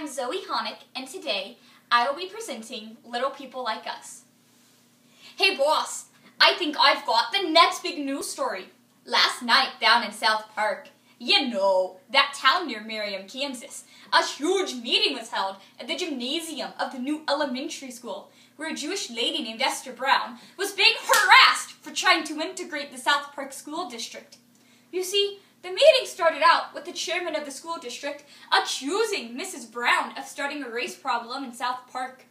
I'm Zoe Honick, and today I will be presenting Little People Like Us. Hey boss, I think I've got the next big news story. Last night down in South Park, that town near Merriam, Kansas, a huge meeting was held at the gymnasium of the new elementary school, where a Jewish lady named Esther Brown was being harassed for trying to integrate the South Park school district. You see, the meeting started out with the chairman of the school district accusing Mrs. Brown of starting a race problem in South Park.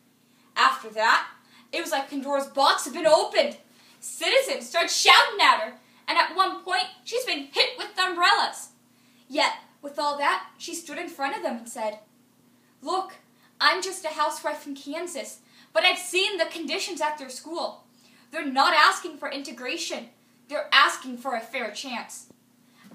After that, it was like Pandora's box had been opened. Citizens started shouting at her, and at one point, she's been hit with umbrellas. Yet, with all that, she stood in front of them and said, "Look, I'm just a housewife from Kansas, but I've seen the conditions at their school. They're not asking for integration. They're asking for a fair chance."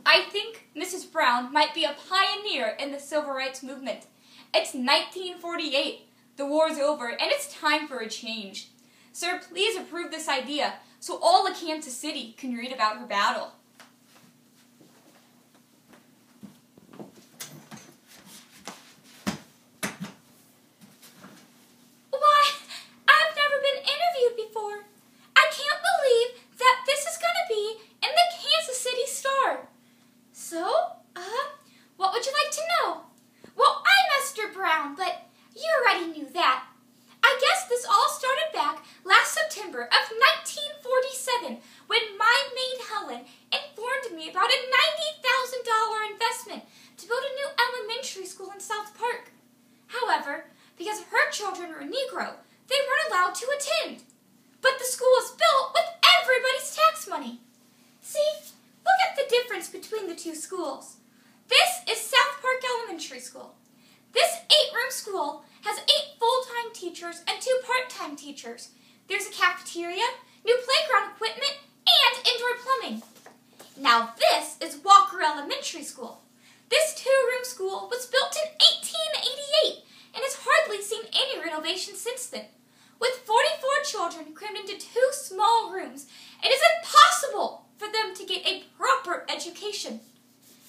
I think Mrs. Brown might be a pioneer in the civil rights movement. It's 1948, the war's over, and it's time for a change. Sir, please approve this idea so all of Kansas City can read about her battle. Why, I've never been interviewed before. I can't believe that this is going to be in the Kansas City Star. So, what would you like to know? Well, I'm Esther Brown, but you already knew that. I guess this all started back last September of 1947 when my maid Helen informed me about a $90,000 investment to build a new elementary school in South Park. However, because her children were Negro, they weren't allowed to attend. But the school was built with everybody's tax money. See? Look at the difference between the two schools. This is South Park Elementary School. This 8-room school has 8 full-time teachers and 2 part-time teachers. There's a cafeteria, new playground equipment, and indoor plumbing. Now this is Walker Elementary School. This 2-room school was built in 1888 and has hardly seen any renovation since then. With 44 children crammed into 2 small rooms, it is impossible for them to get a proper education.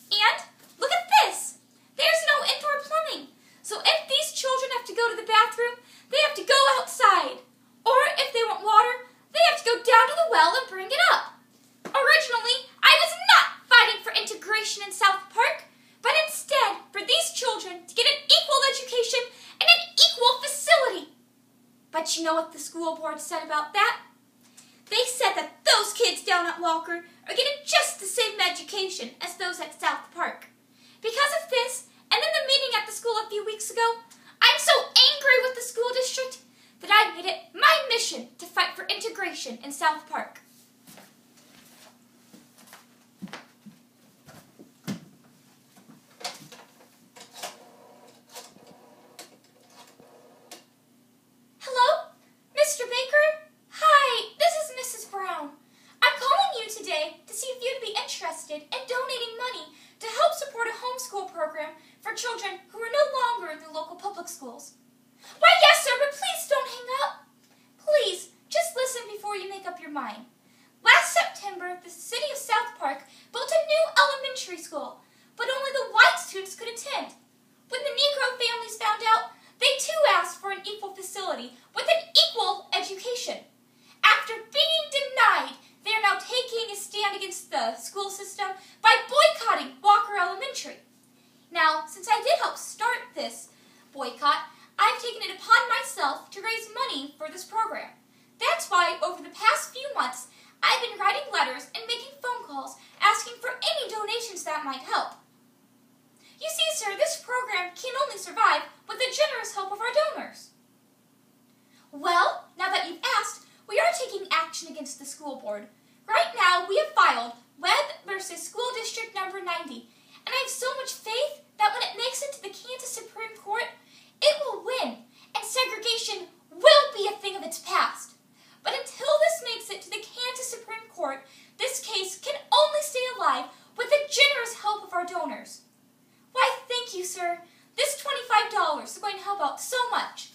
And look at this. There's no indoor plumbing. So if these children have to go to the bathroom, they have to go outside. Or if they want water, they have to go down to the well and bring it up. Originally, I was not fighting for integration in South Park, but instead for these children to get an equal education and an equal facility. But you know what the school board said about that? They said that those kids down at Walker are getting just the same education as those at South Park. Because of this, and in the meeting at the school a few weeks ago, I'm so angry with the school district that I made it my mission to fight for integration in South Park. Hello? Mr. Baker? Hi, this is Mrs. Brown. I'm calling you today to see if you'd be interested in donating money to help support a homeschool program for children who are no longer in the local public schools. Why, yes, sir, but please don't hang up. Please, just listen before you make up your mind. Last September, the city of South Park built a new elementary school, but only the white students could attend. When the Negro families found out, they too asked for an equal facility with an equal education. After being denied, they are now taking a stand against the school system by boycotting Walker Elementary. Now, since I did help start this boycott, I've taken it upon myself to raise money for this program. That's why, over the past few months, I've been writing letters and making phone calls asking for any donations that might help. You see, sir, this program can only survive with the generous help of our donors. Well, now that you've asked, we are taking action against the school board. Right now, we have filed Webb versus School District number 90, and I have so much faith that when it makes it to the Kansas Supreme Court, it will win, and segregation will be a thing of its past. But until this makes it to the Kansas Supreme Court, this case can only stay alive with the generous help of our donors. Why, thank you, sir. This $25 is going to help out so much.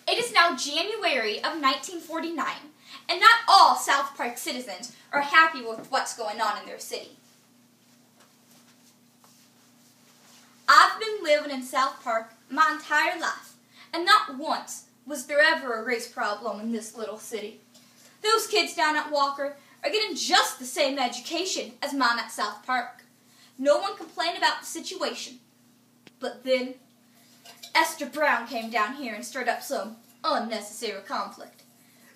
It is now January of 1949, and not all South Park citizens are happy with what's going on in their city. living in South Park my entire life, and not once was there ever a race problem in this little city. Those kids down at Walker are getting just the same education as mine at South Park. No one complained about the situation. But then, Esther Brown came down here and stirred up some unnecessary conflict.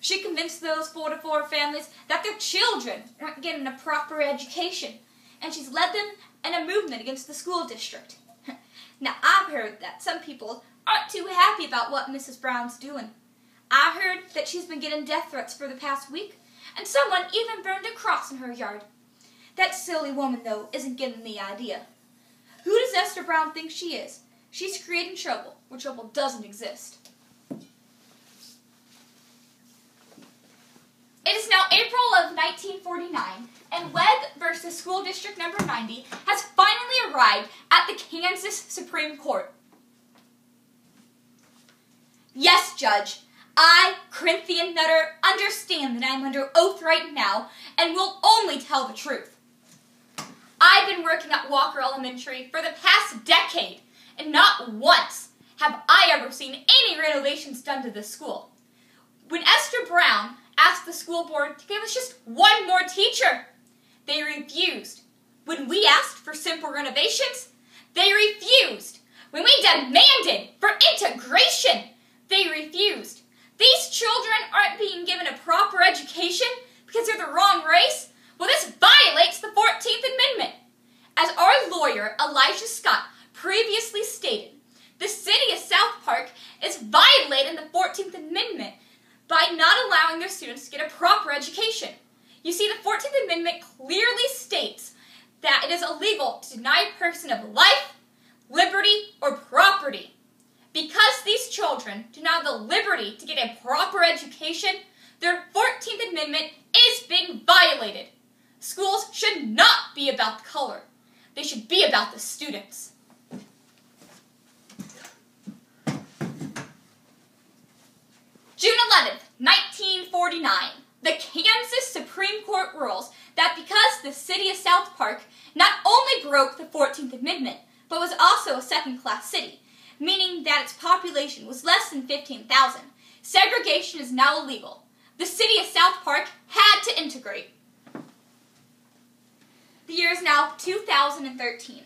She convinced those 4-to-4 families that their children weren't getting a proper education, and she's led them in a movement against the school district. Now, I've heard that some people aren't too happy about what Mrs. Brown's doing. I heard that she's been getting death threats for the past week, and someone even burned a cross in her yard. That silly woman, though, isn't getting the idea. Who does Esther Brown think she is? She's creating trouble where trouble doesn't exist. It is now April of 1949, and Webb versus School District Number 90 has finally arrived at the Kansas Supreme Court. Yes, Judge, I, Corinthian Nutter, understand that I am under oath right now and will only tell the truth. I've been working at Walker Elementary for the past decade, and not once have I ever seen any renovations done to this school. When Esther Brown asked the school board to give us just one more teacher, they refused. When we asked for simple renovations, they refused. When we demanded for integration, they refused. These children aren't being given a proper education because they're the wrong race? Well, this violates the 14th Amendment. As our lawyer, Elijah Scott, previously stated, the city of South Park is violating the 14th Amendment by not allowing their students to get a proper education. You see, the 14th Amendment clearly states that it is illegal to deny a person of life, liberty, or property. Because these children do not have the liberty to get a proper education, their 14th Amendment is being violated. Schools should not be about the color. They should be about the students. June 11th, 1949, the Kansas Supreme Court rules that because the city of South Park not only broke the 14th Amendment, but was also a second-class city, meaning that its population was less than 15,000, segregation is now illegal. The city of South Park had to integrate. The year is now 2013.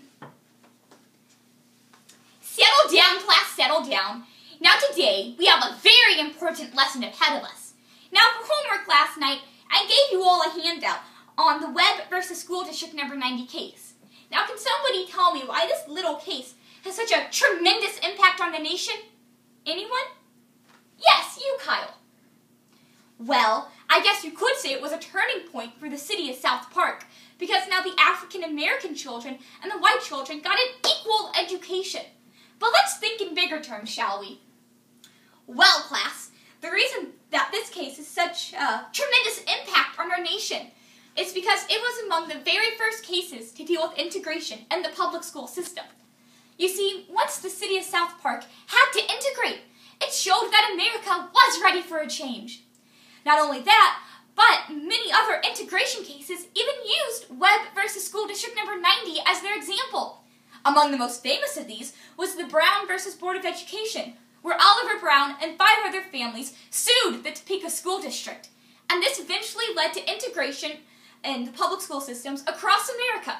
Settle down, class, settle down. Now today, we have a very important lesson ahead of us. Now for homework last night, I gave you all a handout on the Webb versus School District Number 90 case. Now can somebody tell me why this little case has such a tremendous impact on the nation? Anyone? Yes, you, Kyle. Well, I guess you could say it was a turning point for the city of South Park, because now the African American children and the white children got an equal education. But let's think in bigger terms, shall we? Well, class, the reason that this case has such a tremendous impact on our nation is because it was among the very first cases to deal with integration in the public school system. You see, once the city of South Park had to integrate, it showed that America was ready for a change. Not only that, but many other integration cases even used Webb versus School District Number 90 as their example. Among the most famous of these was the Brown versus Board of Education, where Oliver Brown and 5 other families sued the Topeka School District, and this eventually led to integration in the public school systems across America.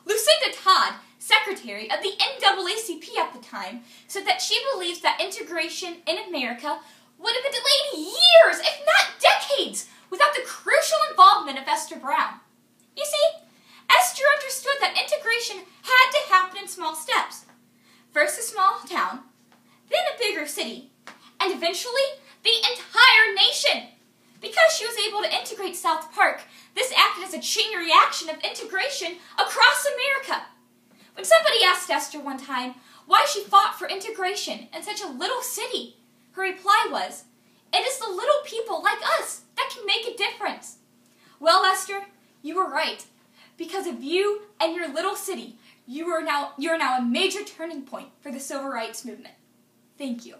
Lucinda Todd, secretary of the NAACP at the time, said that she believes that integration in America would have been delayed years, if not decades, without the crucial involvement of Esther Brown. You see, Esther understood that integration had to happen in small steps. First a small town, then a bigger city, and eventually the entire nation. Because she was able to integrate South Park, this acted as a chain reaction of integration across America. When somebody asked Esther one time why she fought for integration in such a little city, her reply was, "It is the little people like us that can make a difference." Well, Esther, you were right. Because of you and your little city, you are now a major turning point for the civil rights movement. Thank you.